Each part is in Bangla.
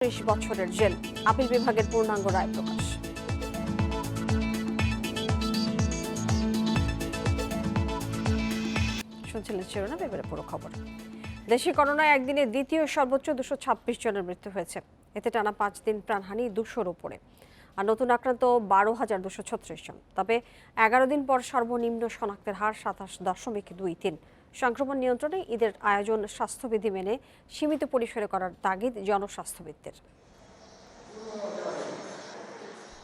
30 বছরের জেল। আপিল বিভাগের পূর্ণাঙ্গ রায় প্রকাশ। শুনছিলেন শিরোনাম, এবারে পুরো খবর। দেশে করোনায় একদিনে দ্বিতীয় সর্বোচ্চ 226 জনের মৃত্যু হয়েছে। এতে টানা 5 দিন প্রাণহানি 200-র উপরে, আর নতুন আক্রান্ত 12,236 জন। তবে 11 দিন পর সর্বনিম্ন শনাক্তের হার 27.23। সংক্রমণ নিয়ন্ত্রণে ঈদের আয়োজন স্বাস্থ্যবিধি মেনে সীমিত পরিসরে করার তাগিদ জনস্বাস্থ্যবিদদের।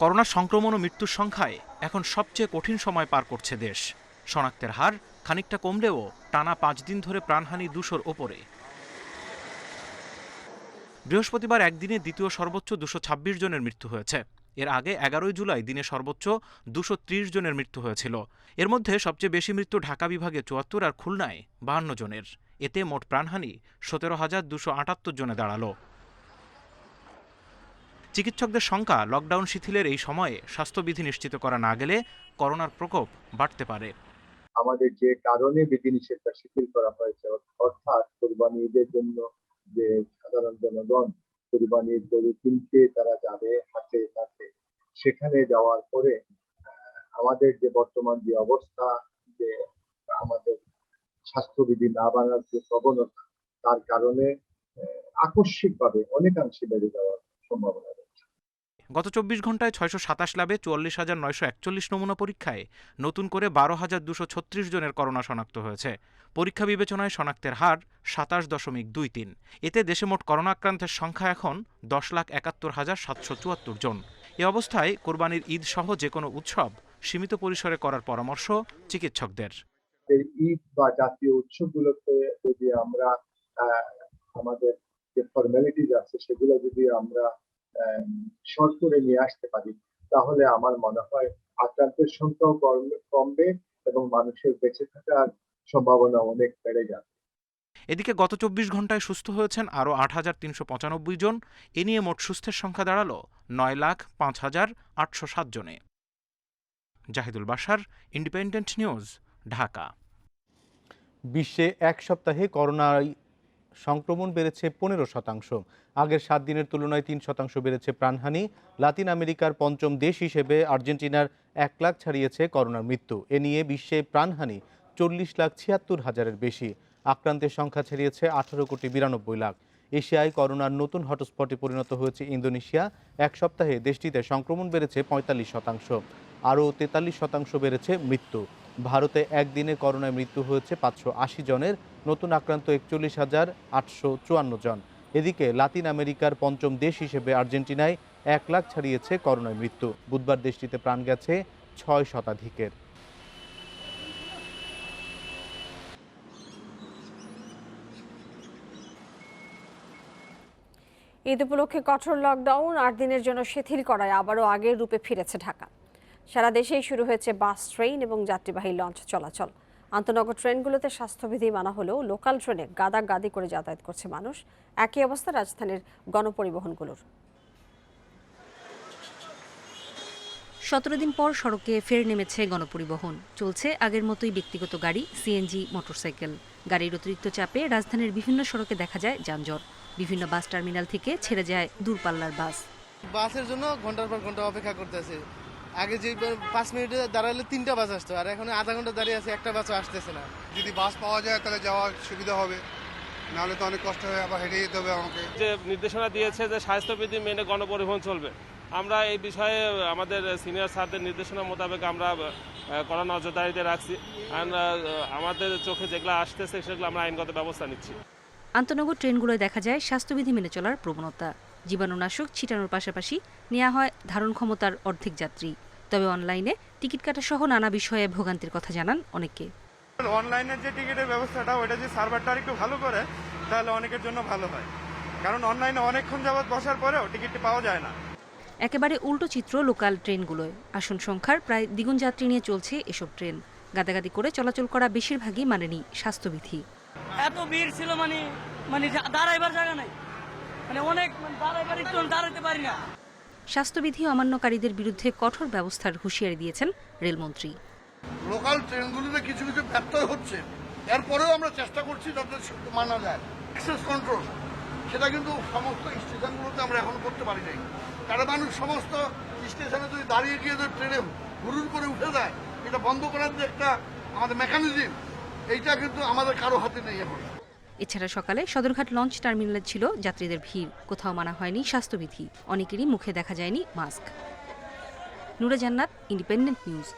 করোনা সংক্রমণ ও মৃত্যুর সংখ্যায় এখন সবচেয়ে কঠিন সময় পার করছে দেশ। শনাক্তের হার খানিকটা কমলেও টানা 5 দিন ধরে প্রাণহানি 200-র ওপরে। বৃহস্পতিবার একদিনে দ্বিতীয় সর্বোচ্চ 226 জনের মৃত্যু হয়েছে। এর আগে 11 জুলাই দিনে সর্বোচ্চ 230 জনের মৃত্যু হয়েছিল। এর মধ্যে সবচেয়ে বেশি মৃত্যু ঢাকা বিভাগে 74 আর খুলনায় 52 জনের। এতে মোট প্রাণহানি 17,278 জনে দাঁড়ালো। চিকিৎসকদের সংখ্যা লকডাউন শিথিলের এই সময়ে স্বাস্থ্যবিধি নিশ্চিত করা না গেলে করোনার প্রকোপ বাড়তে পারে। আমাদের যে কারণে বিধিনিষেধটা শিথিল করা হয়েছে, অর্থাৎ কোরবানি ঈদের জন্য যে সাধারণ জনগণ কোরবানির গরু কিনতে তারা যাবে হাটে ঘাটে, সেখানে যাওয়ার পরে আমাদের যে বর্তমান যে অবস্থা, যে আমাদের স্বাস্থ্যবিধি না মানার যে প্রবণতা, তার কারণে আকস্মিকভাবে অনেকাংশে বেড়ে যাওয়ার সম্ভাবনা রয়েছে। গত 24 ঘন্টায় 627 ল্যাবে 44,941 নমুনা পরীক্ষায় নতুন করে 12,236 জনের করোনা শনাক্ত হয়েছে। পরীক্ষা বিবেচনায় শনাক্তের হার 27.23। এতে দেশে মোট করোনা আক্রান্তের সংখ্যা এখন 10,71,774 জন। এ অবস্থায় কোরবানির ঈদ সহ যে কোনো উৎসব সীমিত পরিসরে করার পরামর্শ চিকিৎসকদের। ঈদ বা জাতীয় উৎসবগুলোতে যদি আমরা আমাদের যে ফর্মালিটিজ আছে সেগুলো যদি আমরা শর্ট করে নিয়ে আসতে পারি, তাহলে আমার মনে হয় আক্রান্তের সংখ্যাও কমবে এবং মানুষের বেঁচে থাকার সম্ভাবনা অনেক বেড়ে যাবে। এদিকে গত 24 ঘন্টায় সুস্থ হয়েছেন আরও 8,395 জন। এ নিয়ে মোট সুস্থের সংখ্যা দাঁড়ালো 9,05,807 জনে। Zahidul Bashar, Independent News, Dhaka. বিশ্বে এক সপ্তাহে করোনায় সংক্রমণ বেড়েছে 15%। আগের 7 দিনের তুলনায় 3% বেড়েছে প্রাণহানি। লাতিন আমেরিকার পঞ্চম দেশ হিসেবে আর্জেন্টিনার 1 লাখ ছাড়িয়েছে করোনার মৃত্যু। এ নিয়ে বিশ্বে প্রাণহানি 40,76,000-এর বেশি। আক্রান্তের সংখ্যা ছাড়িয়েছে 18,92 লাখ। এশিয়ায় করোনার নতুন হটস্পটে পরিণত হয়েছে ইন্দোনেশিয়া। এক সপ্তাহে দেশটিতে সংক্রমণ বেড়েছে 45%। আরও 43% বেড়েছে মৃত্যু। ভারতে একদিনে করোনায় মৃত্যু হয়েছে 580 জনের। নতুন আক্রান্ত 41,854 জন। এদিকে লাতিন আমেরিকার পঞ্চম দেশ হিসেবে আর্জেন্টিনায় 1 লাখ ছাড়িয়েছে করোনায় মৃত্যু। বুধবার দেশটিতে প্রাণ গেছে 6 শতাধিকের। ঈদ উপলক্ষে কঠোর লকডাউন 8 দিনের জন্য শিথিল করায় আবারও আগের রূপে ফিরেছে ঢাকা। সারা দেশেই শুরু হয়েছে বাস, ট্রেন এবং যাত্রীবাহী লঞ্চ চলাচল। আন্তনগর ট্রেনগুলোতে স্বাস্থ্যবিধি মানা হলেও লোকাল ট্রেনে গাদাগাদি করে যাতায়াত করছে মানুষ। একই অবস্থা রাজধানীর গণপরিবহনগুলোর। 17 দিন পর সড়কে ফের নেমেছে গণপরিবহন। চলছে আগের মতোই ব্যক্তিগত গাড়ি, সিএনজি, মোটরসাইকেল। গাড়ির অতিরিক্ত চাপে রাজধানীর বিভিন্ন সড়কে দেখা যায় যানজট। বিভিন্ন বাস টার্মিনাল থেকে ছেড়ে যায় দূরপাল্লার বাস। বাসের জন্য ঘন্টার পর ঘন্টা অপেক্ষা করতেছে। আগে যে 5 মিনিটে দাঁড়ালে 3টা বাস আসতো, আর এখন আধা ঘন্টা দাঁড়িয়ে আছে, একটা বাসও আসতেছে না। যদি বাস পাওয়া যায় তাহলে যাওয়ার সুবিধা হবে, নাহলে তো অনেক কষ্ট হয়ে আবার হেঁটে যেতে হবে আমাকে। যে নির্দেশনা দিয়েছে যে স্বাস্থ্যবিধি মেনে গণপরিবহন চলবে, আমরা এই বিষয়ে আমাদের সিনিয়র স্যারদের নির্দেশনা মোতাবেক আমরা কড়া নজরদারিতে রাখছি। আমাদের চোখে যেগুলো আসতেছে সেগুলো আমরা আইনগত ব্যবস্থা নিচ্ছি। আন্তনগর ট্রেনগুলোয় দেখা যায় স্বাস্থ্যবিধি মেনে চলার প্রবণতা। জীবাণুনাশক ছিটানোর পাশাপাশি নেওয়া হয় ধারণ ক্ষমতার অর্ধেক যাত্রী। তবে অনলাইনে টিকিট কাটা সহ নানা বিষয়ে ভোগান্তির কথা জানান অনেকে। অনলাইনের যে টিকিটের ব্যবস্থাটা, ওটা যে সার্ভারটা একটু ভালো করে তাহলে অনেকের জন্য ভালো হয়, কারণ অনলাইনে অনেকক্ষণ যাবত বসার পরেও টিকিটটি পাওয়া যায় না। একেবারে উল্টো চিত্র লোকাল ট্রেনগুলোয়। আসন সংখ্যার প্রায় দ্বিগুণ যাত্রী নিয়ে চলছে এসব ট্রেন। গাদাগাদি করে চলাচল করা বেশিরভাগই মানেনি স্বাস্থ্যবিধি। এত ভিড় ছিল, মানে দাঁড়াইবার জায়গা নাই, অনেক দাঁড়াইতে পারি না। স্বাস্থ্যবিধি অমান্যকারীদের বিরুদ্ধে কঠোর ব্যবস্থার হুঁশিয়ারি দিয়েছেন রেলমন্ত্রী। লোকাল ট্রেনগুলিতে কিছু কিছু ব্যর্থ হচ্ছে, এরপরেও আমরা চেষ্টা করছি যাতে মানা যায়। অ্যাক্সেস কন্ট্রোল, সেটা কিন্তু সমস্ত স্টেশনগুলোতে আমরা এখনো করতে পারি নাই। কারণ মানুষ সমস্ত স্টেশনে যদি দাঁড়িয়ে গিয়ে যদি ট্রেনে হুড়ুর করে উঠে যায়, এটা বন্ধ করার যে একটা আমাদের মেকানিজম, এইটা কিন্তু আমাদের কারো হাতে নেই এখন। এছাড়া সকালে সদরঘাট লঞ্চ টার্মিনালে ছিল যাত্রীদের ভিড়, কোথাও মানা হয়নি স্বাস্থ্যবিধি, অনেকেরই মুখে দেখা যায়নি মাস্ক। নুরা জান্নাত, ইন্ডিপেন্ডেন্ট নিউজ।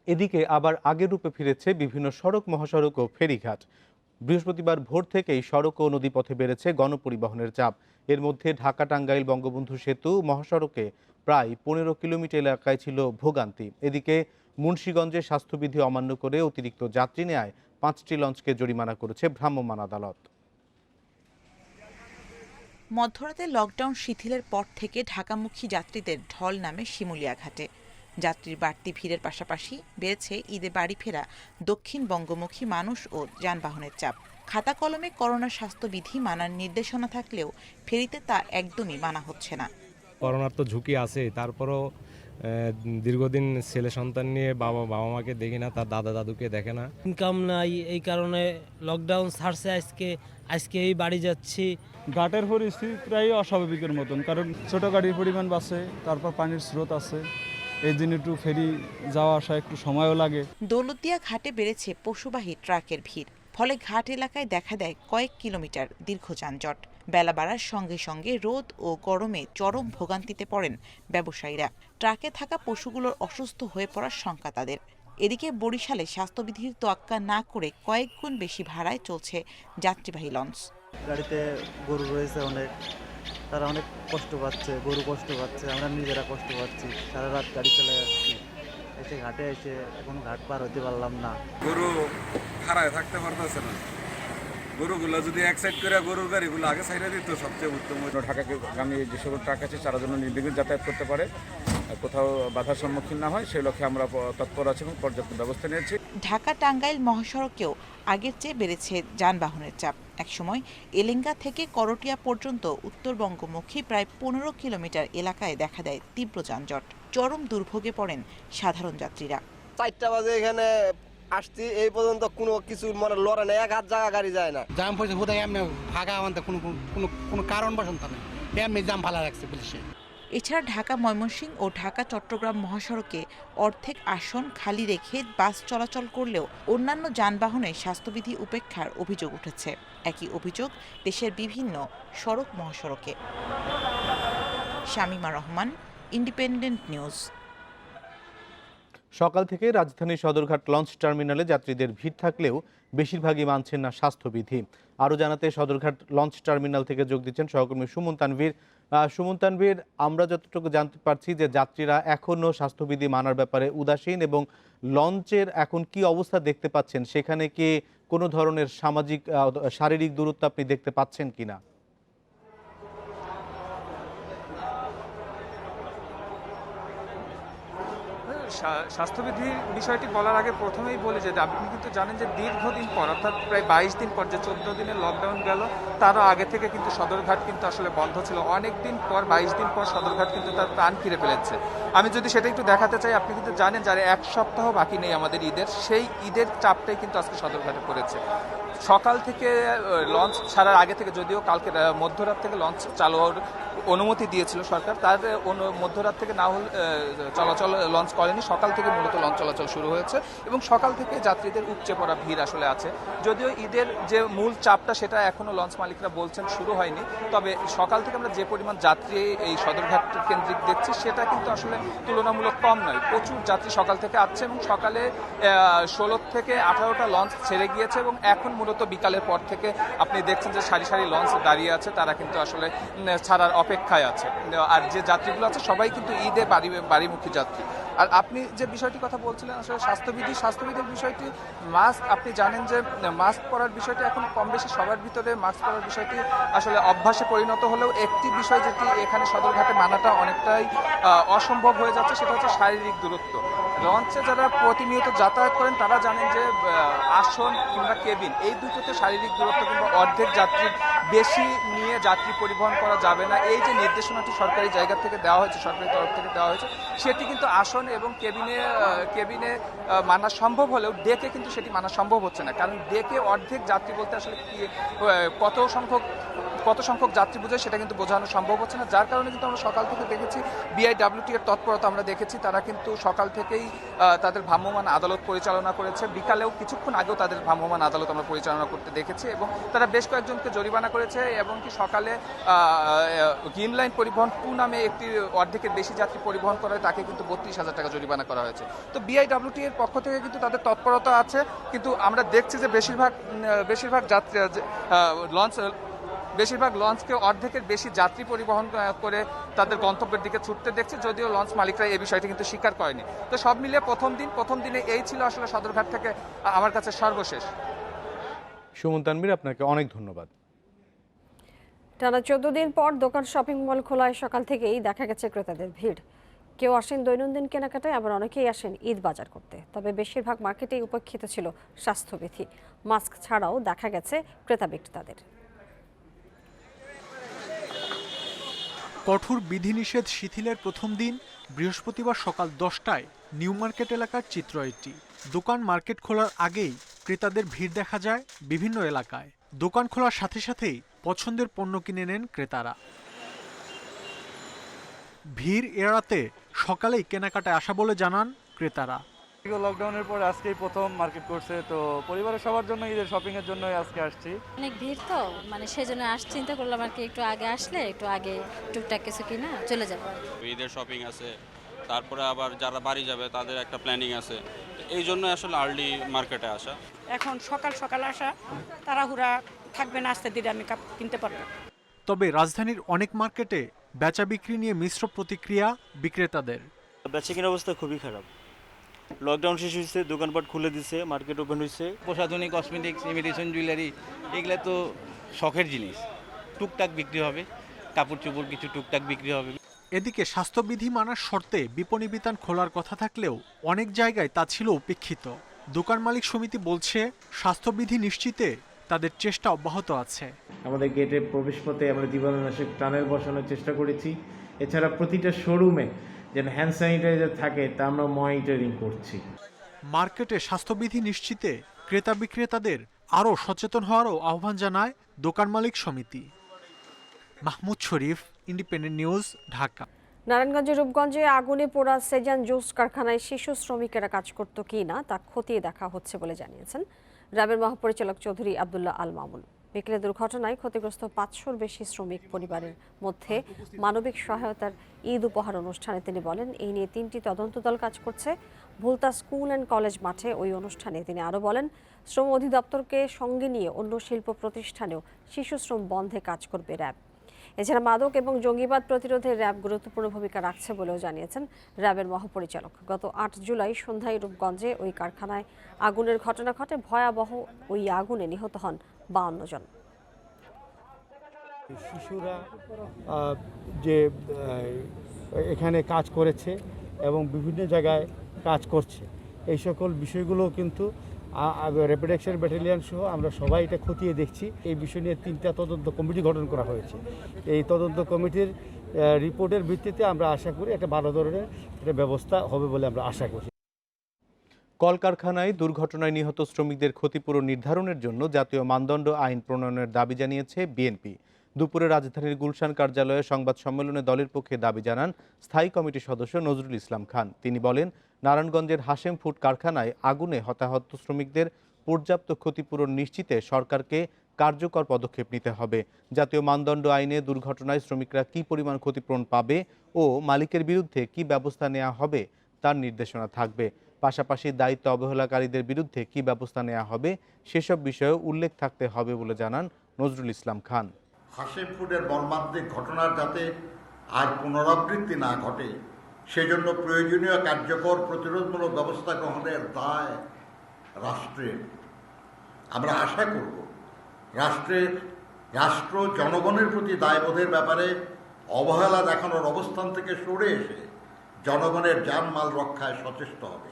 এদিকে আবার আগের রূপে ফিরেছে বিভিন্ন সড়ক, মহাসড়ক ও ফেরিঘাট। বৃহস্পতিবার ভোর থেকেই সড়ক ও নদীপথে বেড়েছে গণপরিবহনের চাপ। এর মধ্যে ঢাকা টাঙ্গাইল বঙ্গবন্ধু সেতু মহাসড়কে প্রায় 15 কিলোমিটার এলাকায় ছিল ভোগান্তি। এদিকে মুন্সিগঞ্জে স্বাস্থ্যবিধি অমান্য করে অতিরিক্ত যাত্রী নেয় 5টি লঞ্চকে জরিমানা করেছে ভ্রাম্যমাণ আদালত। মধ্যরাতে লকডাউন শিথিলের পর থেকে ঢাকামুখী যাত্রীদের ঢল নামে শিমুলিয়া ঘাটে। যাত্রীর বাড়তি ভিড়ের পাশাপাশি বেড়েছে ঈদে বাড়ি ফেরা দক্ষিণ বঙ্গমুখী মানুষ ও যানবাহনের চাপ। খাতা কলমে করোনা স্বাস্থ্যবিধি মানার নির্দেশনা থাকলেও ফেরিতে তা একদমই মানা হচ্ছে না। করোনার তো ঝুঁকি আছে, তারপরও দীর্ঘদিন ছেলে সন্তান নিয়ে বাবা মাকে দেখি না, তার দাদা দাদুকে দেখে না। ইনকাম নাই, এই কারণে লকডাউন ছাড়ছে, আজকেই বাড়ি যাচ্ছি। ঘাটের পরিস্থিতি প্রায় অস্বাভাবিকের মতন, কারণ ছোট গাড়ির পরিমাণ বাড়ছে, তারপর পানির স্রোত আছে, এই দিন একটু ফেরি যাওয়া আসা একটু সময়ও লাগে। দৌলতদিয়া ঘাটে বেড়েছে পশুবাহী ট্রাকের ভিড়, ফলে ঘাট এলাকায় দেখা দেয় কয়েক কিলোমিটার দীর্ঘ যানজট। বেলা বাড়ার সঙ্গে সঙ্গে রোদ ও গরমে চরম ভোগান্তিতে পড়েন ব্যবসায়ীরা। ট্রাকে থাকা পশুগুলোর অসুস্থ হয়ে পড়ার শঙ্কা তাদের। এদিকে বরিশালে স্বাস্থ্যবিধির তোয়াক্কা না করে কয়েক গুণ বেশি ভাড়ায় চলছে যাত্রীবাহী লঞ্চ। গাড়িতে গরু রয়েছে অনেক, তারা অনেক কষ্ট পাচ্ছে, গরু কষ্ট পাচ্ছে, আমরা নিজেরা কষ্ট পাচ্ছি। সারা রাত গাড়ি চলে যাচ্ছি, এসে ঘাটে এসে এখন ঘাট পার হতে পারলাম না। গরু খাড়ায় থাকতে পারতেছে না, গরুগুলো যদি এক সাইড করে গরুর গাড়িগুলো আগে সাইডে দিত সবচেয়ে উত্তম। ঢাকাগামী যে সকল ট্রাক আছে তারা যেন নির্বিঘ্নে যাতায়াত করতে পারে, কোথাও বাধার সম্মুখীন না হয়, সেই লক্ষ্যে আমরা তৎপর আছি এবং পর্যাপ্ত ব্যবস্থা নিয়েছি। ঢাকা টাঙ্গাইল মহাসড়কেও আগের চেয়ে বেড়েছে যানবাহনের চাপ। একসময় এলেঙ্গা থেকে করটিয়া পর্যন্ত উত্তরবঙ্গমুখী প্রায় 15 কিলোমিটার এলাকায় দেখা দেয় তীব্র যানজট। চরম দুর্ভোগে পড়েন সাধারণ যাত্রীরা। 4টা বাজে এখানে আসছি, এই পর্যন্ত কোনো কিছু মানে লড়ে না, এক হাত জায়গা গাড়ি যায় না। জাম পড়ছে বোধহয় এমনি ফাঁকা আমাদের কোনো কারণ বসন্ত নেই, এমনি জাম ভালো রাখছে পুলিশে। এছাড়া ঢাকা ময়মনসিংহ ও ঢাকা চট্টগ্রাম মহাসড়কে অর্ধেক আসন খালি রেখে বাস চলাচল করলেও অন্যান্য যানবাহনে স্বাস্থ্যবিধি উপেক্ষার অভিযোগ উঠেছে। একই অভিযোগ দেশের বিভিন্ন সড়ক মহাসড়কে। Shamima Rahman, independent news. সকাল থেকে রাজধানীর সদরঘাট লঞ্চ টার্মিনালে যাত্রীদের ভিড় থাকলেও বেশিরভাগই মানছেন না স্বাস্থ্যবিধি। আরও জানাতে সদরঘাট লঞ্চ টার্মিনাল থেকে যোগ দিচ্ছেন সহকর্মী সুমন তানভীর। সুমন তানভীর, আমরা যতটুকু জানতে পারছি যে যাত্রীরা এখনও স্বাস্থ্যবিধি মানার ব্যাপারে উদাসীন, এবং লঞ্চের এখন কি অবস্থা দেখতে পাচ্ছেন, সেখানে কি কোনো ধরনের শারীরিক দূরত্ব আপনি দেখতে পাচ্ছেন কিনা? স্বাস্থ্যবিধির বিষয়টি বলার আগে প্রথমেই বলি যে আপনি কিন্তু জানেন যে দীর্ঘদিন পর, অর্থাৎ প্রায় 22 দিন পর, যে 14 দিনের লকডাউন গেল, তারও আগে থেকে কিন্তু সদরঘাট কিন্তু আসলে বন্ধ ছিল। অনেক দিন পর, 22 দিন পর সদরঘাট কিন্তু তার প্রাণ ফিরে ফেলেছে। আমি যদি সেটা একটু দেখাতে চাই, আপনি কিন্তু জানেন যে 1 সপ্তাহ বাকি নেই আমাদের ঈদের, সেই ঈদের চাপটাই কিন্তু আজকে সদরঘাটে পড়েছে। সকাল থেকে লঞ্চ ছাড়ার আগে থেকে, যদিও কালকে মধ্যরাত থেকে লঞ্চ চালুর অনুমতি দিয়েছিল সরকার, তার মধ্যরাত থেকে না হলে চলাচল লঞ্চ করেনি। সকাল থেকে মূলত লঞ্চ চলাচল শুরু হয়েছে এবং সকাল থেকে যাত্রীদের উপচে পড়া ভিড় আসলে আছে। যদিও ঈদের যে মূল চাপটা সেটা এখনো লঞ্চ মালিকরা বলছেন শুরু হয়নি, তবে সকাল থেকে আমরা যে পরিমাণ যাত্রী এই সদরঘাট কেন্দ্রিক দেখছি সেটা কিন্তু আসলে তুলনামূলক কম নয়। প্রচুর যাত্রী সকাল থেকে আসছে এবং সকালে 16 থেকে 18টা লঞ্চ ছেড়ে গিয়েছে এবং এখন মূলত বিকালের পর থেকে আপনি দেখছেন যে সারি সারি লঞ্চ দাঁড়িয়ে আছে, তারা কিন্তু আসলে ছাড়ার অপেক্ষায় আছে। আর যে যাত্রীগুলো আছে সবাই কিন্তু ঈদে বাড়িমুখী যাত্রী। আর আপনি যে বিষয়টির কথা বলছিলেন, আসলে স্বাস্থ্যবিধির বিষয়টি, মাস্ক, আপনি জানেন যে মাস্ক পরার বিষয়টি এখন কম বেশি সবার ভিতরে মাস্ক পরার বিষয়টি আসলে অভ্যাসে পরিণত হলেও একটি বিষয় যেটি এখানে সদরঘাটে মানাটা অনেকটাই অসম্ভব হয়ে যাচ্ছে, সেটা হচ্ছে শারীরিক দূরত্ব। লঞ্চে যারা প্রতিনিয়ত যাতায়াত করেন তারা জানেন যে আসন কিংবা কেবিন, এই দুটোতে শারীরিক দূরত্ব কিংবা অর্ধেক যাত্রীর বেশি নিয়ে যাত্রী পরিবহন করা যাবে না। এই যে নির্দেশনাটি সরকারি জায়গা থেকে দেওয়া হয়েছে, সরকারি তরফ থেকে দেওয়া হয়েছে, সেটি কিন্তু আসন এবং কেবিনে মানা সম্ভব হলেও ডেকে কিন্তু সেটি মানা সম্ভব হচ্ছে না। কারণ ডেকে অর্ধেক যাত্রী বলতে আসলে কত সংখ্যক যাত্রী বোঝায় সেটা কিন্তু বোঝানো সম্ভব হচ্ছে না। যার কারণে কিন্তু আমরা সকাল থেকে দেখেছি BIWT এর তৎপরতা আমরা দেখেছি। তারা কিন্তু সকাল থেকেই তাদের ভ্রাম্যমাণ আদালত পরিচালনা করেছে, বিকালেও কিছুক্ষণ আগেও তাদের ভ্রাম্যমাণ আদালত আমরা পরিচালনা করতে দেখেছি এবং তারা বেশ কয়েকজনকে জরিমানা করেছে এবং কি সকালে গ্রিন লাইন পরিবহন 2 নামে একটি অর্ধেকের বেশি যাত্রী পরিবহন করে তাকে কিন্তু 32,000 টাকা জরিমানা করা হয়েছে। তো BIWT এর পক্ষ থেকে কিন্তু তাদের তৎপরতা আছে, কিন্তু আমরা দেখছি যে বেশিরভাগ যাত্রী বেশিরভাগ লঞ্চকে অর্ধেকের বেশি যাত্রী পরিবহন করে তাদের গন্তব্যের দিকে ছুটতে দেখছে, যদিও লঞ্চ মালিকরা এই বিষয়টি কিন্তু স্বীকার করেনি। তো সব মিলিয়ে প্রথম দিনে এই ছিল আসলে সদরঘাট থেকে আমার কাছে সর্বশেষ। সুমন তানভীর, আপনাকে অনেক ধন্যবাদ। টানা 14 দিন পর দোকান শপিং মল খোলায় সকাল থেকেই দেখা গেছে ক্রেতাদের ভিড়। কেউ আসেন দৈনন্দিন কেনাকাটায়, আবার অনেকেই আসেন ঈদ বাজার করতে। তবে বেশিরভাগ মার্কেটেই উপেক্ষিত ছিল স্বাস্থ্যবিধি। মাস্ক ছাড়াও দেখা গেছে ক্রেতা বিক্রেতাদের। কঠোর বিধিনিষেধ শিথিলের প্রথম দিন বৃহস্পতিবার সকাল 10টায় নিউ মার্কেট এলাকার চিত্র এটি। দোকান মার্কেট খোলার আগেই ক্রেতাদের ভিড় দেখা যায় বিভিন্ন এলাকায়। দোকান খোলার সাথে সাথেই পছন্দের পণ্য কিনে নেন ক্রেতারা। ভিড় এড়াতে সকালেই কেনাকাটায় আসা বলে জানান ক্রেতারা। লকডাউনের পর আজকেই প্রথম মার্কেট করছে, তো পরিবারের সবার জন্য ঈদের শপিং এর জন্য আজকে আসছি। অনেক ভিড় তো সেজন্য চিন্তা করলাম আর কি একটু আগে আসলে একটু আগে টুকটাক কিছু কিনা চলে যাবো। ঈদের শপিং আছে, তারপরে আবার যারা বাড়ি যাবে তাদের একটা প্ল্যানিং আছে, এই জন্য আসলে আর্লি মার্কেটে আসা। এখন সকাল আসা তাড়াহুড়া থাকবে না, আস্তে ধীরে আমি কিনতে পারবো। তবে রাজধানীর অনেক মার্কেটে বেচা বিক্রি নিয়ে মিশ্র প্রতিক্রিয়া বিক্রেতাদের। বেচা কেনার অবস্থা খুবই খারাপ। লকডাউন শেষ হয়েছে, দোকানপাট খুলে দিছে, মার্কেট ওপেন হয়েছে। প্রসাধনী, কসমেটিক্স, ইমিটেশন জুয়েলারি এগুলো তো শখের জিনিস, টুকটাক বিক্রি হবে। কাপড় চোপড় কিছু টুকটাক বিক্রি হবে। এদিকে স্বাস্থ্যবিধি মানার শর্তে বিপণী বিতান খোলার কথা থাকলেও অনেক জায়গায় তা ছিল উপেক্ষিত। দোকান মালিক সমিতি বলছে স্বাস্থ্যবিধি নিশ্চিতে তাদের চেষ্টা অব্যাহত আছে। আমাদের গেটের প্রবেশপথে আমরা জীবাণুনাশক টানেল বসানোর চেষ্টা করেছি। এছাড়া প্রতিটা শোরুমে যেন হ্যান্ড স্যানিটাইজার থাকে তা আমরা মনিটরিং করছি। মার্কেটে স্বাস্থ্যবিধি নিশ্চিতে ক্রেতা বিক্রেতাদের আরও সচেতন হওয়ারও আহ্বান জানায় দোকান মালিক সমিতি। মাহমুদ শরীফ, ইন্ডিপেন্ডেন্ট নিউজ, ঢাকা। নারায়ণগঞ্জের রূপগঞ্জে আগুনে পোড়া সেজান জুস কারখানায় শিশু শ্রমিকেরা কাজ করত কি না তা খতিয়ে দেখা হচ্ছে বলে জানিয়েছেন র্যাবের মহাপরিচালক চৌধুরী আব্দুল্লাহ আল মামুন। বিকেলে দুর্ঘটনায় ক্ষতিগ্রস্ত 500-র বেশি শ্রমিক পরিবারের মধ্যে মানবিক সহায়তার ঈদ উপহার অনুষ্ঠানে তিনি বলেন, এই নিয়ে 3টি তদন্ত দল কাজ করছে। ভুলতা স্কুল অ্যান্ড কলেজ মাঠে ওই অনুষ্ঠানে তিনি আরও বলেন, শ্রম অধিদপ্তরকে সঙ্গে নিয়ে অন্য শিল্প প্রতিষ্ঠানেও শিশু শ্রম বন্ধে কাজ করবে র্যাব। এছাড়া মাদক এবং জঙ্গিবাদ প্রতিরোধে র্যাব গুরুত্বপূর্ণ ভূমিকা রাখছে বলেও জানিয়েছেন র্যাবের মহাপরিচালক। গত 8 জুলাই সন্ধ্যায় রূপগঞ্জে ওই কারখানায় আগুনের ঘটনা ঘটে। ভয়াবহ ওই আগুনে নিহত হন 52 জন। শিশুরা যে এখানে কাজ করেছে এবং বিভিন্ন জায়গায় কাজ করছে, এই সকল বিষয়গুলো কিন্তু র্যাপিড অ্যাকশন ব্যাটালিয়ন সহ আমরা সবাই এটা খতিয়ে দেখছি। এই বিষয় নিয়ে 3টা তদন্ত কমিটি গঠন করা হয়েছে। এই তদন্ত কমিটির রিপোর্টের ভিত্তিতে আমরা আশা করি একটা ভালো ধরনের একটা ব্যবস্থা হবে বলে আমরা আশা করি। কলকারখানায় দুর্ঘটনায় নিহত শ্রমিকদের ক্ষতিপূরণ নির্ধারণের জন্য জাতীয় মানদণ্ড আইন প্রণয়নের দাবি জানিয়েছে বিএনপি। দুপুরে রাজধানীর গুলশান কার্যালয়ে সংবাদ সম্মেলনে দলের পক্ষে দাবি জানান স্থায়ী কমিটির সদস্য নজরুল ইসলাম খান। তিনি বলেন, নারায়ণগঞ্জের হাশেম ফুড কারখানায় আগুনে হতাহত শ্রমিকদের পর্যাপ্ত ক্ষতিপূরণ নিশ্চিতে সরকারকে কার্যকর পদক্ষেপ নিতে হবে। জাতীয় মানদণ্ড আইনে দুর্ঘটনায় শ্রমিকরা কী পরিমাণ ক্ষতিপূরণ পাবে ও মালিকের বিরুদ্ধে কী ব্যবস্থা নেওয়া হবে তার নির্দেশনা থাকবে। পাশাপাশি দায়িত্ব অবহেলাকারীদের বিরুদ্ধে কী ব্যবস্থা নেওয়া হবে সেসব বিষয়েও উল্লেখ থাকতে হবে বলে জানান নজরুল ইসলাম খান। হাশেম ফুডের মর্মান্তিক ঘটনার যাতে আর পুনরাবৃত্তি না ঘটে সেজন্য প্রয়োজনীয় কার্যকর প্রতিরোধমূলক ব্যবস্থা গ্রহণের দায় রাষ্ট্রের। আমরা আশা করব রাষ্ট্র জনগণের প্রতি দায়বোধের ব্যাপারে অবহেলা দেখানোর অবস্থান থেকে সরে এসে জনগণের জানমাল রক্ষায় সচেষ্ট হবে।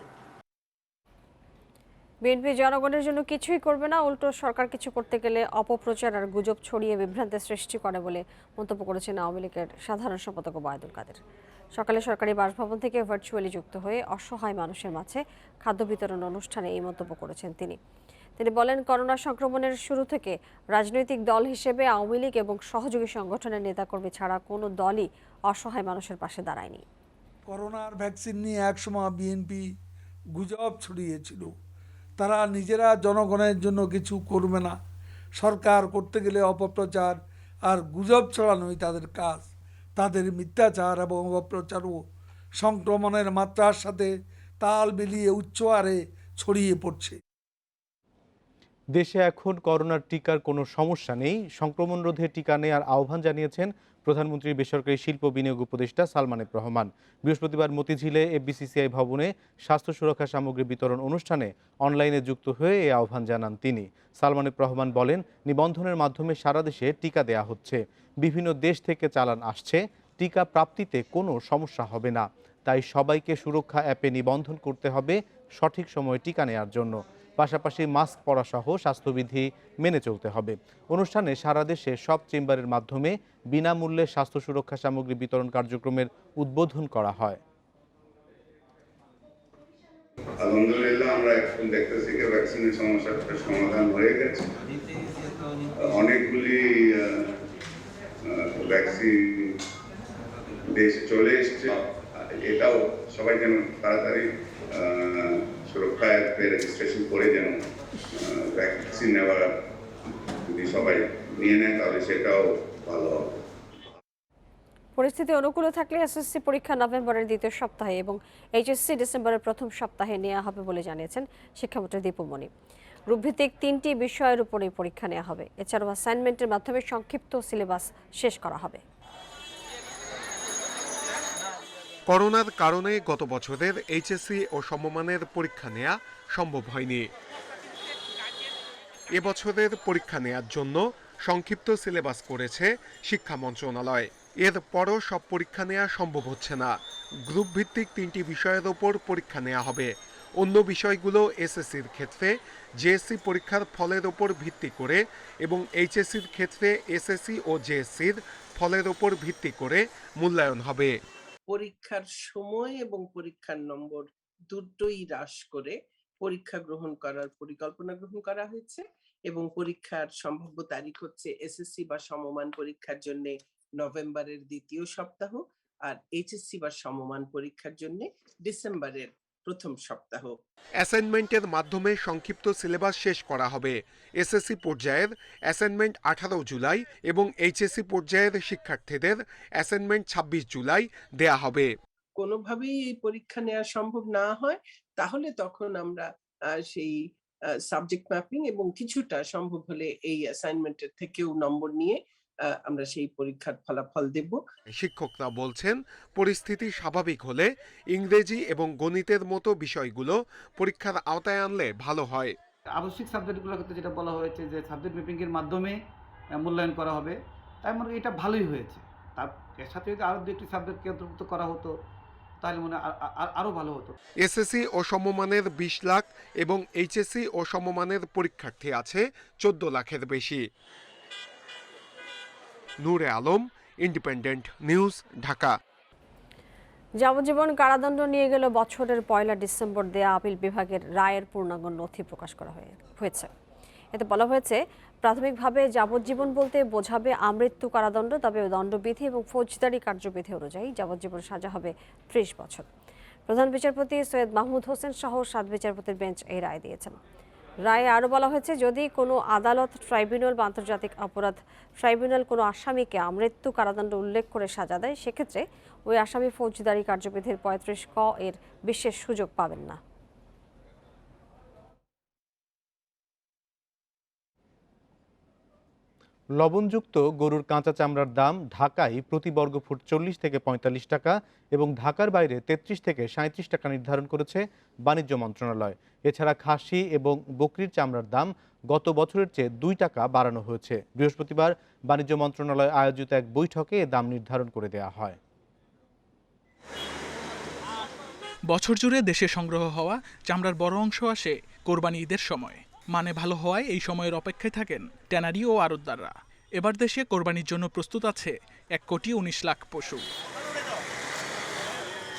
বিএনপি জনগণের জন্য কিছুই করবে না, উল্টো সরকার কিছু করতে গেলে অপপ্রচার আর গুজব ছড়িয়ে বিভ্রান্তের সৃষ্টি করে বলে মন্তব্য করেছেন আওয়ামী লীগের সাধারণ সম্পাদক ওবায়দুল কাদের। সকালে সরকারি বাসভবন থেকে ভার্চুয়ালি যুক্ত হয়ে অসহায় মানুষের মাঝে খাদ্য বিতরণ অনুষ্ঠানে এই মন্তব্য করেছেন তিনি বলেন, করোনা সংক্রমণের শুরু থেকে রাজনৈতিক দল হিসেবে আওয়ামী লীগ এবং সহযোগী সংগঠনের নেতাকর্মী ছাড়া কোনো দলই অসহায় মানুষের পাশে দাঁড়ায়নি। করোনার ভ্যাকসিন নিয়ে একসময় বিএনপি গুজব ছড়িয়েছিল, তারা নিজেরা জনগণের জন্য কিছু করবে না, সরকার করতে গেলে অপপ্রচার আর গুজব ছড়ানোই তাদের কাজ। তাদের মিথ্যাচার এবং অপপ্রচারও সংক্রমণের মাত্রার সাথে তাল মিলিয়ে উচ্চ হারে ছড়িয়ে পড়ছে। দেশে এখন করোনার টিকার কোনো সমস্যা নেই, সংক্রমণ রোধে টিকা নেওয়ার আহ্বান জানিয়েছেন প্রধানমন্ত্রীর বেসরকারি শিল্প বিনিয়োগ উপদেষ্টা সালমান এফ রহমান। বৃহস্পতিবার মতিঝিলে এফবিসিসিআই ভবনে স্বাস্থ্য সুরক্ষা সামগ্রী বিতরণ অনুষ্ঠানে অনলাইনে যুক্ত হয়ে এই আহ্বান জানান তিনি। সালমান এফ রহমান বলেন, নিবন্ধনের মাধ্যমে সারা দেশে টিকা দেয়া হচ্ছে, বিভিন্ন দেশ থেকে চালান আসছে, টিকা প্রাপ্তিতে কোনো সমস্যা হবে না। তাই সবাইকে সুরক্ষা অ্যাপে নিবন্ধন করতে হবে সঠিক সময়ে টিকা নেওয়ার জন্য। পাশাপাশি মাস্ক পরা সহ স্বাস্থ্যবিধি মেনে চলতে হবে। অনুষ্ঠানে সারা দেশে সব চেম্বারের মাধ্যমে বিনামূল্যে স্বাস্থ্য সুরক্ষা সামগ্রী বিতরণ কার্যক্রমের উদ্বোধন করা হয়। আলহামদুলিল্লাহ আমরা এখন দেখতেছি যে ভ্যাকসিনের সমস্যাটা সমাধান হয়ে গেছে। অনেকগুলি ভ্যাকসিন দেশে চলে এসছে। এটাও সবাই যেন তাড়াতাড়ি সুরক্ষা অ্যাপে রেজিস্ট্রেশন করে যেন ভ্যাকসিন নেওয়ার যদি সবাই নিয়ে নেয় তাহলে সেটাও ভালো হবে। পরিস্থিতি অনুকূল থাকলে এসএসসি পরীক্ষা নভেম্বরের দ্বিতীয় সপ্তাহে এবং এইচএসসি ডিসেম্বরের প্রথম সপ্তাহে নেওয়া হবে বলে জানিয়েছেন শিক্ষামন্ত্রী দীপুমণি। গ্রুপভিত্তিক 3টি বিষয়ের উপরে পরীক্ষা নেওয়া হবে। এছাড়াও অ্যাসাইনমেন্টের মাধ্যমে সংক্ষিপ্ত সিলেবাস শেষ করা হবে। করোনার কারণে গত বছরের এইচএসসি ও সমমানের পরীক্ষা নেওয়া সম্ভব হয়নি। এবছরের পরীক্ষা নেওয়ার জন্য সংক্ষিপ্ত সিলেবাস করেছে শিক্ষা মন্ত্রণালয়। এরপরও সব পরীক্ষা নেওয়া সম্ভব হচ্ছে না। গ্রুপ ভিত্তিক 3টি বিষয়ের ওপর পরীক্ষা নেওয়া হবে। অন্য বিষয়গুলো এসএসসির ক্ষেত্রে জেএসসি পরীক্ষার ফলের ওপর ভিত্তি করে এবং এইচএসসির ক্ষেত্রে এসএসসি ও জেএসসির ফলের ওপর ভিত্তি করে মূল্যায়ন হবে। পরীক্ষার সময় এবং পরীক্ষার নম্বর দুটোই হ্রাস করে পরীক্ষা গ্রহণ করার পরিকল্পনা গ্রহণ করা হয়েছে এবং পরীক্ষার সম্ভাব্য তারিখ হচ্ছে এসএসসি বা সমমান পরীক্ষার জন্য নভেম্বরের দ্বিতীয় সপ্তাহ আর এইচএসসি বা সমমান পরীক্ষার জন্য ডিসেম্বরের প্রথম সপ্তাহ। অ্যাসাইনমেন্টের মাধ্যমে সংক্ষিপ্ত সিলেবাস শেষ করা হবে। এসএসসি পর্যায়ের অ্যাসাইনমেন্ট 18 জুলাই এবং এইচএসসি পর্যায়ের শিক্ষার্থীদের অ্যাসাইনমেন্ট 26 জুলাই দেয়া হবে। কোনোভাবেই এই পরীক্ষা নেওয়া সম্ভব না হয় তাহলে তখন আমরা সেই সাবজেক্ট ম্যাপিং এবং কিছুটা সম্ভব হলে এই অ্যাসাইনমেন্টের থেকেও নম্বর নিয়ে আমরা সেই পরীক্ষার ফলাফল দেব। শিক্ষকরা বলছেন, পরিস্থিতি স্বাভাবিক হলে ইংরেজি এবং গণিতের মতো বিষয়গুলো পরীক্ষার আওতায় আনলে ভালো হয়। আবশ্যিক সাবজেক্টগুলোর ক্ষেত্রে যেটা বলা হয়েছে যে সাবজেক্ট ম্যাপিং এর মাধ্যমে মূল্যায়ন করা হবে, তাই মনে এটা ভালোই হয়েছে। তার এর সাথে যদি আরো 2টি সাবজেক্টকে অন্তর্ভুক্ত করা হতো তাহলে মনে আরো ভালো হতো। এসএসসি ও সমমানের 20 লাখ এবং এইচএসসি ও সমমানের পরীক্ষার্থী আছে 14 লাখের বেশি। নূরে আলম, ইন্ডিপেন্ডেন্ট নিউজ, ঢাকা। যাবজ্জীবন কারাদণ্ড নিয়ে গেল বছরের 1 ডিসেম্বর দেয়া আপিল বিভাগের রায়ের পূর্ণাঙ্গ নথি প্রকাশ করা হয়েছে। এতে বলা হয়েছে, প্রাথমিকভাবে যাবজ্জীবন বলতে বোঝাবে আমৃত্যু কারাদণ্ড, তবে দণ্ডবিধি এবং ফৌজদারি কার্যবিধি অনুযায়ী যাবজ্জীবন সাজা হবে 30 বছর। প্রধান বিচারপতি সৈয়দ মাহমুদ হোসেন সহ 7 বিচারপতির বেঞ্চ এই রায় দিয়েছেন। রায়ে আরও বলা হয়েছে, যদি কোনো আদালত, ট্রাইব্যুনাল বা আন্তর্জাতিক অপরাধ ট্রাইব্যুনাল কোনো আসামিকে আমৃত্যু কারাদণ্ড উল্লেখ করে সাজা দেয়, সেক্ষেত্রে ওই আসামি ফৌজদারি কার্যবিধির 35 ক এর বিশেষ সুযোগ পাবেন না। লবণযুক্ত গরুর কাঁচা চামড়ার দাম ঢাকায় প্রতি বর্গফুট 40 থেকে 45 টাকা এবং ঢাকার বাইরে 33 থেকে 37 টাকা নির্ধারণ করেছে বাণিজ্য মন্ত্রণালয়। এছাড়া খাসি এবং বকরির চামড়ার দাম গত বছরের চেয়ে 2 টাকা বাড়ানো হয়েছে। বৃহস্পতিবার বাণিজ্য মন্ত্রণালয় আয়োজিত এক বৈঠকে এ দাম নির্ধারণ করে দেওয়া হয়। বছর জুড়ে দেশে সংগ্রহ হওয়া চামড়ার বড় অংশ আসে কোরবানি ঈদের সময় মানে ভালো হওয়ায় এই সময়ের অপেক্ষায় থাকেন ট্যানারি ও আড়তদাররা। এবার দেশে কোরবানির জন্য প্রস্তুত আছে 1,19,00,000 পশু।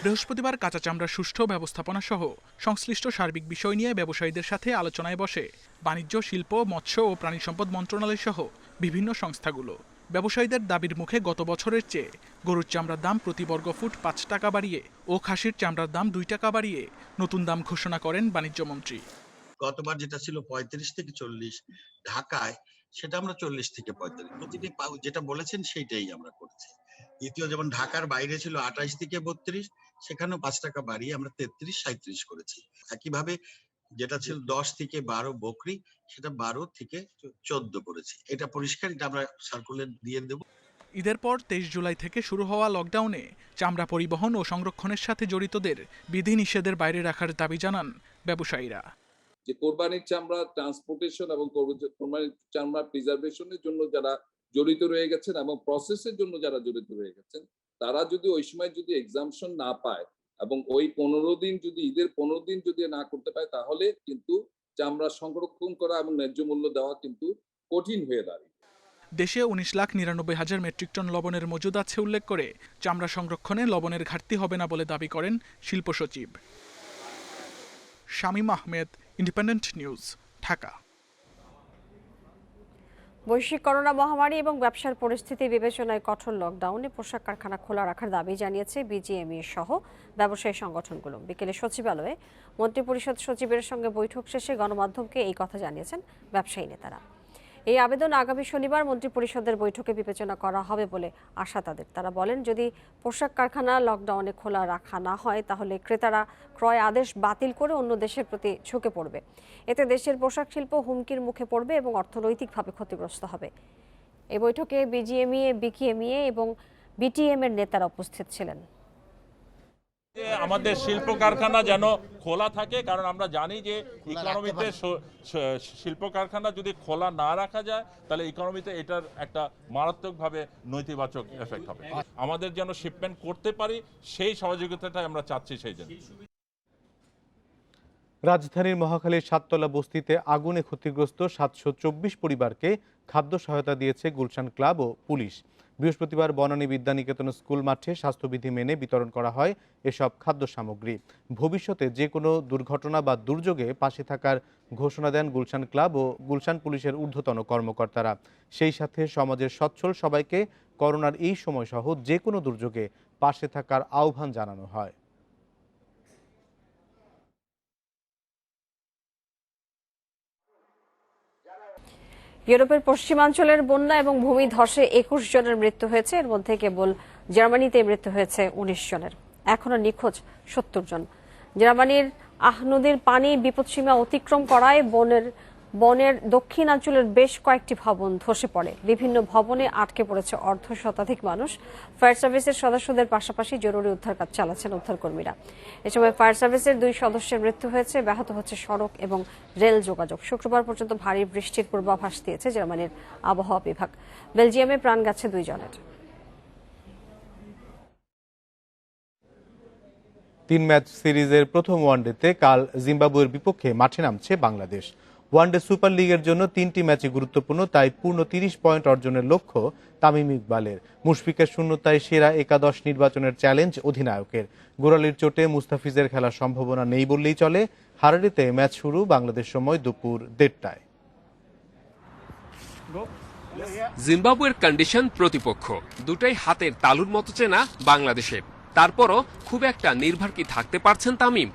বৃহস্পতিবার কাঁচা চামড়ার সুষ্ঠু ব্যবস্থাপনা সহ সংশ্লিষ্ট সার্বিক বিষয় নিয়ে ব্যবসায়ীদের সাথে আলোচনায় বসে বাণিজ্য, শিল্প, মৎস্য ও প্রাণী সম্পদ মন্ত্রণালয় সহ বিভিন্ন সংস্থাগুলো। ব্যবসায়ীদের দাবির মুখে গত বছরের চেয়ে গরুর চামড়ার দাম প্রতি বর্গফুট 5 টাকা বাড়িয়ে ও খাসির চামড়ার দাম 2 টাকা বাড়িয়ে নতুন দাম ঘোষণা করেন বাণিজ্যমন্ত্রী। গতবার যেটা ছিল 35 থেকে 40 ঢাকায়, সেটা আমরা 40 থেকে 45 প্রতিটি যেটা বলেছেন সেইটাই আমরা করছি। দ্বিতীয় যেমন ঢাকার বাইরে ছিল 28 থেকে 32, সেখানেও 5 টাকা বাড়িয়ে আমরা 33-37 করেছি। একইভাবে যেটা ছিল 10 থেকে 12 বকরি, সেটা 12 থেকে 14 করেছি। এটা পরিষ্কার, এটা আমরা সার্কুলার দিয়ে দেব। ঈদের পর 23 জুলাই থেকে শুরু হওয়া লকডাউনে চামড়া পরিবহন ও সংরক্ষণের সাথে জড়িতদের বিধিনিষেধের বাইরে রাখার দাবি জানান ব্যবসায়ীরা। যে কোরবানির চামড়া ট্রান্সপোর্টেশন এবং কোরবানির চামড়া প্রিজার্ভেশনের জন্য যারা জড়িত রয়ে গেছেন এবং প্রসেসের জন্য যারা জড়িত রয়ে গেছেন, তারা যদি ওই সময় যদি এক্সাম্পশন না পায় এবং ওই 15 দিন যদি ঈদের 15 দিন যদি না করতে পায়, তাহলে কিন্তু চামড়া সংরক্ষণ করা এবং ন্যায্য মূল্য দেওয়া কিন্তু কঠিন হয়ে দাঁড়ায়। দেশে 19,99,000 মেট্রিক টন লবণের মজুদ আছে উল্লেখ করে চামড়া সংরক্ষণে লবণের ঘাটতি হবে না বলে দাবি করেন শিল্প সচিব। Shamim Ahmed, independent News, Dhaka. বৈশ্বিক করোনা মহামারী এবং ব্যবসার পরিস্থিতি বিবেচনায় কঠোর লকডাউনে পোশাক কারখানা খোলা রাখার দাবি জানিয়েছে বিজিএমইএ সহ ব্যবসায়ী সংগঠনগুলো। বিকেলে সচিবালয়ে মন্ত্রিপরিষদ সচিবের সঙ্গে বৈঠক শেষে গণমাধ্যমকে এই কথা জানিয়েছেন ব্যবসায়ী নেতারা। এই আবেদন আগামী শনিবার মন্ত্রিপরিষদের বৈঠকে বিবেচনা করা হবে বলে আশা তাদের। তারা বলেন, যদি পোশাক কারখানা লকডাউনে খোলা রাখা না হয় তাহলে ক্রেতারা ক্রয় আদেশ বাতিল করে অন্য দেশের প্রতি ঝুঁকে পড়বে। এতে দেশের পোশাক শিল্প হুমকির মুখে পড়বে এবং অর্থনৈতিকভাবে ক্ষতিগ্রস্ত হবে। এই বৈঠকে বিজিএমইএ, বিকেএমইএ এবং বিটিএম এর নেতারা উপস্থিত ছিলেন। আমাদের শিল্প কারখানা যেন খোলা থাকে, কারণ আমরা জানি যে ইকোনমিতে শিল্প কারখানা যদি খোলা না রাখা যায় তাহলে ইকোনমিতে এটার একটা মারাত্মকভাবে নেতিবাচক এফেক্ট হবে। আমাদের যেন শিপমেন্ট করতে পারি সেই সহযোগিতাটা আমরা চাচ্ছি। সেই জন্য রাজধানীর মহাখালীর 7তলা বস্তিতে আগুনে ক্ষতিগ্রস্ত 724 পরিবারকে খাদ্য সহায়তা দিয়েছে গুলশান ক্লাব ও পুলিশ। বৃহস্পতিবার বনানী বিদ্যানিকেতন স্কুল মাঠে স্বাস্থ্যবিধি মেনে বিতরণ করা হয় এসব খাদ্য সামগ্রী। ভবিষ্যতে যে কোনো দুর্ঘটনা বা দুর্যোগে পাশে থাকার ঘোষণা দেন গুলশান ক্লাব ও গুলশান পুলিশের ঊর্ধ্বতন কর্মকর্তারা। সেই সাথে সমাজের সচ্ছল সবাইকে করোনার এই সময় সহ যে কোনো দুর্যোগে পাশে থাকার আহ্বান জানানো হয়। ইউরোপের পশ্চিমাঞ্চলের বন্যা এবং ভূমিধসে 21 জনের মৃত্যু হয়েছে। এর মধ্যে কেবল জার্মানিতে মৃত্যু হয়েছে 19 জনের। এখনো নিখোঁজ 70 জন। জার্মানির নদীর পানি বিপদসীমা অতিক্রম করায় বনের দক্ষিণাঞ্চলের বেশ কয়েকটি ভবন ধসে পড়ে। বিভিন্ন ভবনে আটকে পড়েছে অর্ধশতাধিক মানুষ। ফায়ার সার্ভিসের সদস্যদের পাশাপাশি জরুরি উদ্ধার কাজ চালাচ্ছেন উদ্ধারকর্মীরা। এ সময় ফায়ার সার্ভিসের 2 সদস্যের মৃত্যু হয়েছে। ব্যাহত হচ্ছে সড়ক এবং রেল যোগাযোগ। শুক্রবার পর্যন্ত ভারী বৃষ্টির পূর্বাভাস দিয়েছে জার্মানির আবহাওয়া বিভাগ। বেলজিয়ামে প্রাণ গেছে 2 জনের। 3 ম্যাচ সিরিজের প্রথম ওয়ানডেতে কাল জিম্বাবুয়ের বিপক্ষে মাঠে নামছে বাংলাদেশ। ওয়ানডে সুপার লিগের জন্য 3টি ম্যাচই গুরুত্বপূর্ণ, তাই পূর্ণ 30 পয়েন্ট অর্জনের লক্ষ্য তামিম ইকবালের। মুশফিকের শূন্যতায় সেরা একাদশ নির্বাচনের চ্যালেঞ্জ অধিনায়কের। গোড়ালির চোটে মুস্তাফিজের খেলার সম্ভাবনা নেই বললেই চলে। হারারিতে ম্যাচ শুরু বাংলাদেশ সময় দুপুর 1:30টায়। জিম্বাবুয়ের কন্ডিশন প্রতিপক্ষ দুটাই হাতের তালুর মতো চেনা বাংলাদেশের। তারপরও খুব একটা নির্ভর কি থাকতে পারছেন তামিম?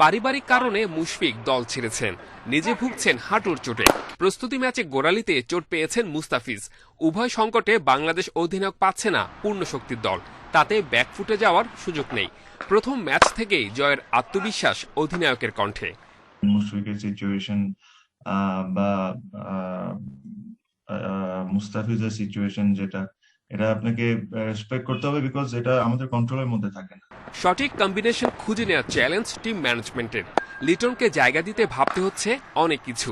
পারিবারিক কারণে মুশফিক দল ছেড়েছেন, নিজে ভুগছেন হাঁটুর চোটে। প্রস্তুতি ম্যাচে গোড়ালিতে চোট পেয়েছেন মুস্তাফিজ। উভয় সংকটে বাংলাদেশ অধিনায়ক পাচ্ছে না পূর্ণ শক্তির দল, তাতে ব্যাকফুটে যাওয়ার সুযোগ নেই। প্রথম ম্যাচ থেকেই জয়ের আত্মবিশ্বাস অধিনায়কের কণ্ঠে। মুশফিকের সিচুয়েশন বা মুস্তাফিজের সিচুয়েশন এটা আপনাকে রেসপেক্ট করতে হবে, বিকজ এটা আমাদের কন্ট্রোলের মধ্যে থাকে না। সঠিক কম্বিনেশন খুঁজে নেওয়ার চ্যালেঞ্জ টিম ম্যানেজমেন্টের। লিটনকে জায়গা দিতে ভাবতে হচ্ছে অনেক কিছু।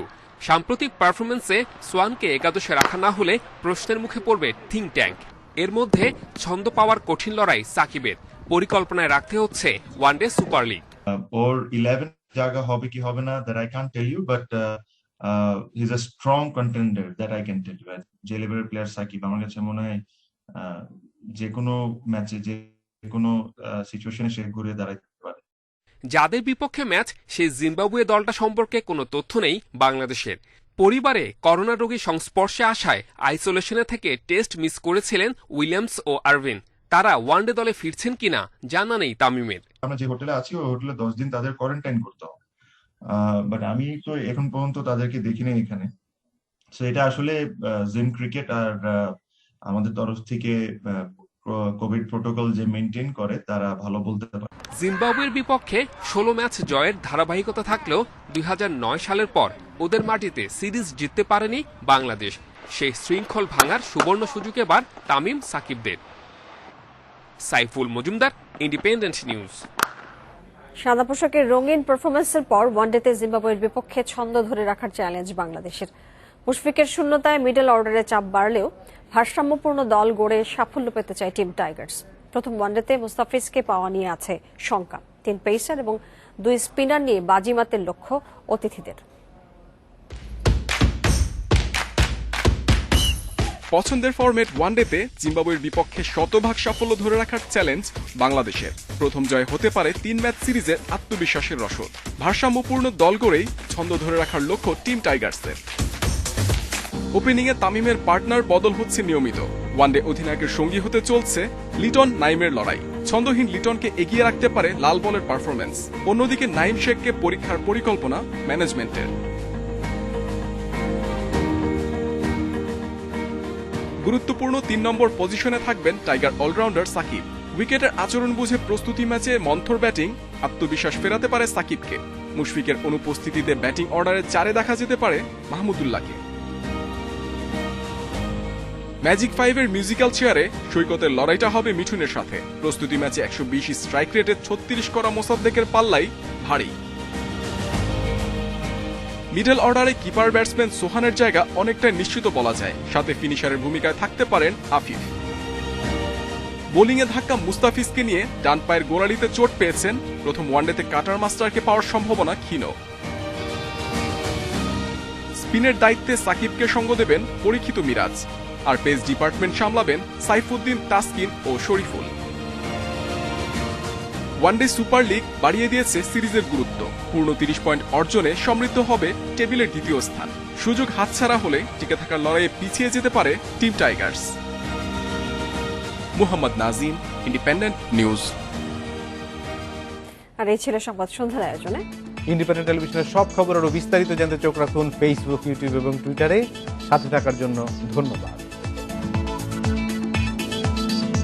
সাম্প্রতিক পারফরমেন্সে সোয়ানকে একাদশে রাখা না হলে প্রশ্নের মুখে পড়বে থিঙ্ক ট্যাঙ্ক। এর মধ্যে ছন্দ পাওয়ার কঠিন লড়াই সাকিবের। পরিকল্পনায় রাখতে হচ্ছে ওয়ানডে সুপার লিগ। ওর 11 জায়গা হবে কি হবে না that I can't tell you, but he's a strong contender that I can tell you. যে লেভেলের প্লেয়ার সাকিব, আমার কাছে মনে হয় যে কোনো ম্যাচে যে কোনো সিচুয়েশনে সে ঘুরে দাঁড়াতে পারে। যাদের বিপক্ষে ম্যাচ সেই জিম্বাবুয়ে দলটা সম্পর্কে কোনো তথ্য নেই বাংলাদেশের। পরিবারে করোনা রোগীর সংস্পর্শে আসায় আইসোলেশনে থেকে টেস্ট মিস করেছিলেন উইলিয়ামস ও আরভিন। তারা ওয়ানডে দলে ফিরছেন কিনা জানা নেই তামিমের। আমরা যে হোটেলে আছি ওই হোটেলে 10 দিন তাদের কোয়ারেন্টাইন করতে হবে, বাট আমি তো এখন পর্যন্ত তাদেরকে দেখিনি এখানে। সো এটা আসলে জিম ক্রিকেট আর আমাদের তরফ থেকে কোভিড প্রোটোকল যে মেনটেন করে তারা ভালো বলতে পারে। জিম্বাবুয়ের বিপক্ষে 16 ম্যাচ জয়ের ধারাবাহিকতা থাকলেও 2009 সালের পর ওদের মাটিতে সিরিজ জিততে পারেনি বাংলাদেশ। সেই শৃঙ্খল ভাঙার সুবর্ণ সুযোগ এবার তামিম সাকিবদের। Saiful Majumdar, independent news. সাদা পোশাকের রঙিন পারফরমেন্সের পর ওয়ানডেতে জিম্বাবুয়ের বিপক্ষে ছন্দ ধরে রাখার চ্যালেঞ্জ বাংলাদেশের। মুশফিকের শূন্যতায় মিডল অর্ডারে চাপ বাড়লেও ভারসাম্যপূর্ণ দল গড়ে সাফল্য পেতে চায় টিম টাইগার্স। প্রথম ওয়ানডেতে মুস্তাফিজকে পাওয়া নিয়ে আছে শঙ্কা। 3 পেসার এবং 2 স্পিনার নিয়ে বাজিমাতের লক্ষ্য অতিথিদের। পছন্দের ফরম্যাট ওয়ানডেতে জিম্বাবুয়ের বিপক্ষে শতভাগ সাফল্য ধরে রাখার চ্যালেঞ্জ বাংলাদেশের। প্রথম জয় হতে পারে 3 ম্যাচ সিরিজের আত্মবিশ্বাসের রসদ। ভারসাম্যপূর্ণ দল গড়েই ছন্দ ধরে রাখার লক্ষ্য টিম টাইগার্সের। ওপেনিংয়ে তামিমের পার্টনার বদল হচ্ছে নিয়মিত। ওয়ানডে অধিনায়কের সঙ্গী হতে চলছে লিটন নাইমের লড়াই। ছন্দহীন লিটনকে এগিয়ে রাখতে পারে লাল বলের পারফরম্যান্স। অন্যদিকে নাইম শেখকে পরীক্ষার পরিকল্পনা ম্যানেজমেন্টের। গুরুত্বপূর্ণ 3 নম্বর পজিশনে থাকবেন টাইগার অলরাউন্ডার সাকিব। উইকেটের আচরণ বুঝে প্রস্তুতি ম্যাচে মন্থর ব্যাটিং আত্মবিশ্বাস ফেরাতে পারে সাকিবকে। মুশফিকের অনুপস্থিতিতে ব্যাটিং অর্ডারে 4-এ দেখা যেতে পারে মাহমুদুল্লাহকে। ম্যাজিক 5-এর মিউজিক্যাল চেয়ারে সৈকতের লড়াইটা হবে মিঠুনের সাথে। প্রস্তুতি ম্যাচে 120 স্ট্রাইক রেটে 36 করা মোসাদ্দেকের পাল্লাই ভারী। মিডল অর্ডারে কিপার ব্যাটসম্যান সোহানের জায়গা অনেকটাই নিশ্চিত বলা যায়। সাথে ফিনিশারের ভূমিকায় থাকতে পারেন আফিফ। বোলিংয়ে ধাক্কা মুস্তাফিজকে নিয়ে ডান পায়ের গোড়ালিতে চোট পেয়েছেন। প্রথম ওয়ানডেতে কাটার মাস্টারকে পাওয়ার সম্ভাবনা ক্ষীণ। স্পিনের দায়িত্বে সাকিবকে সঙ্গ দেবেন পরীক্ষিত মিরাজ, আর পেস ডিপার্টমেন্ট সামলাবেন সাইফুদ্দিন, তাসকিন ও শরীফুল। ওয়ানডে সুপার লিগ বাড়িয়ে দিয়েছে সিরিজের গুরুত্ব। পূর্ণ 30 পয়েন্ট অর্জনে সমৃদ্ধ হবে টেবিলের দ্বিতীয় স্থান। সুযোগ হাতছাড়া হলে টিকে থাকার লড়াইয়ে পিছিয়ে যেতে পারে team tigers. Muhammad Nazim, independent news. আর এই ছিল সংবাদ সন্ধ্যার আয়োজনে। ইন্ডিপেন্ডেন্ট টেলিভিশনের সব খবর আরও বিস্তারিত জানতে চোখ রাখুন ফেসবুক, ইউটিউব এবং টুইটারে। সাথে থাকার জন্য ধন্যবাদ।